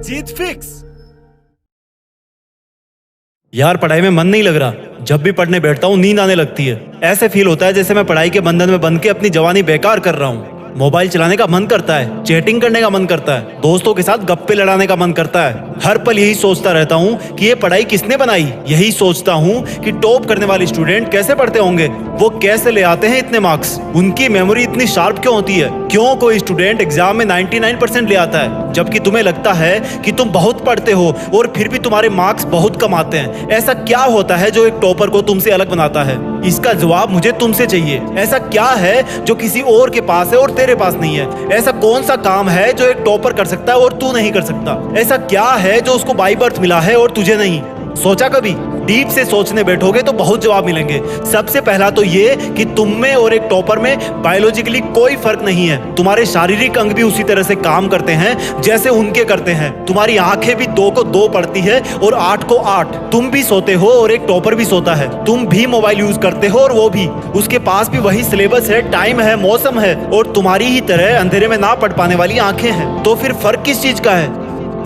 जीत fix. यार पढ़ाई में मन नहीं लग रहा। जब भी पढ़ने बैठता हूँ नींद आने लगती है। ऐसे फील होता है जैसे मैं पढ़ाई के बंधन में बंध के अपनी जवानी बेकार कर रहा हूँ। मोबाइल चलाने का मन करता है, चैटिंग करने का मन करता है, दोस्तों के साथ गप्पे लड़ाने का मन करता है। हर पल यही सोचता रहता हूँ कि ये पढ़ाई किसने बनाई। यही सोचता हूँ कि टॉप करने वाले स्टूडेंट कैसे पढ़ते होंगे, वो कैसे ले आते हैं इतने मार्क्स, उनकी मेमोरी इतनी शार्प क्यों होती है, क्यों कोई स्टूडेंट एग्जाम में 99% ले आता है जबकि तुम्हें लगता है कि तुम बहुत पढ़ते हो और फिर भी तुम्हारे मार्क्स बहुत कम आते हैं। ऐसा क्या होता है जो एक टॉपर को तुमसे अलग बनाता है? इसका जवाब मुझे तुमसे चाहिए। ऐसा क्या है जो किसी और के पास है और तेरे पास नहीं है? ऐसा कौन सा काम है जो एक टॉपर कर सकता है और तू नहीं कर सकता? ऐसा क्या है जो उसको बाय बर्थ मिला है और तुझे नहीं? सोचा कभी? डीप से सोचने बैठोगे तो बहुत जवाब मिलेंगे। सबसे पहला तो ये कि तुम में और एक टॉपर में बायोलॉजिकली कोई फर्क नहीं है। तुम्हारे शारीरिक अंग भी उसी तरह से काम करते हैं जैसे उनके करते हैं। तुम्हारी आंखें भी 2 को 2 पढ़ती है और 8 को 8। तुम भी सोते हो और एक टॉपर भी सोता है। तुम भी मोबाइल यूज करते हो और वो भी। उसके पास भी वही सिलेबस है, टाइम है, मौसम है और तुम्हारी ही तरह अंधेरे में ना पढ़ पाने वाली आंखें हैं। तो फिर फर्क किस चीज का है?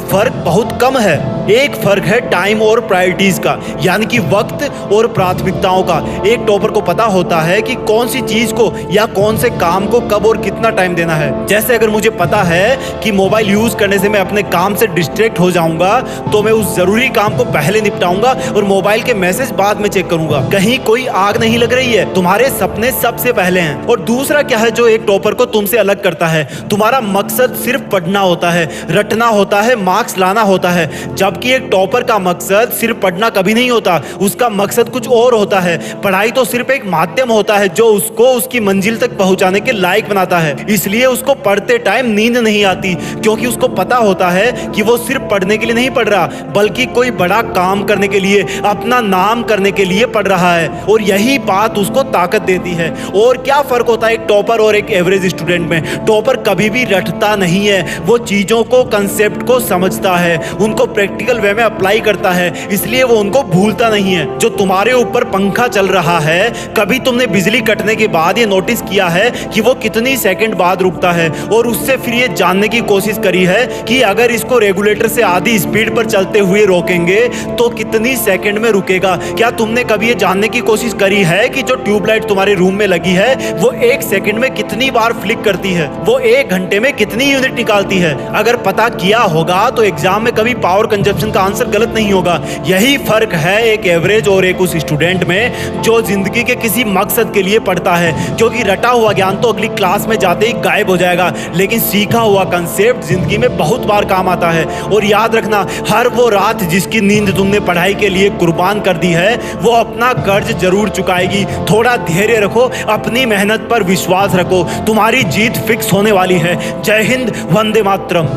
फर्क बहुत कम है। एक फर्क है टाइम और प्रायोरिटीज का, यानी कि वक्त और प्राथमिकताओं का। एक टॉपर को पता होता है कि कौन सी चीज को या कौन से काम को कब और कितना टाइम देना है। जैसे अगर मुझे पता है कि मोबाइल यूज करने से मैं अपने काम से डिस्ट्रैक्ट हो जाऊंगा तो मैं उस जरूरी काम को पहले निपटाऊंगा और मोबाइल के मैसेज बाद में चेक करूंगा। कहीं कोई आग नहीं लग रही है, तुम्हारे सपने सबसे पहले हैं। और दूसरा क्या है जो एक टॉपर को तुमसे अलग करता है? तुम्हारा मकसद सिर्फ पढ़ना होता है, रटना होता है, मार्क्स लाना होता है। जबकि एक टॉपर का मकसद सिर्फ पढ़ना कभी नहीं होता, उसका मकसद कुछ और होता है। पढ़ाई तो सिर्फ एक माध्यम होता है जो उसको उसकी मंजिल तक पहुंचाने के लायक बनाता है। इसलिए उसको पढ़ते टाइम नींद नहीं आती, क्योंकि उसको पता होता है कि वो सिर्फ पढ़ने के लिए नहीं पढ़ रहा, बल्कि कोई बड़ा काम करने के लिए, अपना नाम करने के लिए पढ़ रहा है। और यही बात उसको ताकत देती है। और क्या फर्क होता है एक टॉपर और एक एवरेज स्टूडेंट में? टॉपर कभी भी रटता नहीं है, वो चीजों को, कंसेप्ट को समझता है, उनको प्रैक्टिकल वे में अप्लाई करता है, इसलिए वो उनको भूलता नहीं है। जो तुम्हारे ऊपर पंखा चल रहा है, कभी तुमने बिजली कटने के बाद ये नोटिस किया है कि वो कितनी सेकंड बाद रुकता है? और उससे फिर ये जानने की कोशिश करी है कि अगर इसको रेगुलेटर से आधी स्पीड पर चलते हुए रोकेंगे तो कितनी सेकंड में रुकेगा? क्या तुमने कभी ये जानने की कोशिश करी है कि जो ट्यूबलाइट तुम्हारे रूम में लगी है वो 1 सेकंड में कितनी बार फ्लिक करती है? वो 1 घंटे में कितनी यूनिट निकालती है? अगर पता किया होगा तो एग्जाम में कभी पावर कंजप्शन का आंसर गलत नहीं होगा। यही फर्क है एक एवरेज और एक उस स्टूडेंट में जो जिंदगी के किसी मकसद के लिए पढ़ता है। क्योंकि रटा हुआ ज्ञान तो अगली क्लास में जाते ही गायब हो जाएगा, लेकिन सीखा हुआ कंसेप्ट जिंदगी में बहुत बार काम आता है। और याद रखना, हर वो रात जिसकी नींद तुमने पढ़ाई के लिए कुर्बान कर दी है वो अपना कर्ज जरूर चुकाएगी। थोड़ा धैर्य रखो, अपनी मेहनत पर विश्वास रखो, तुम्हारी जीत फिक्स होने वाली है। जय हिंद, वंदे मातरम।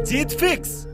जीत फिक्स।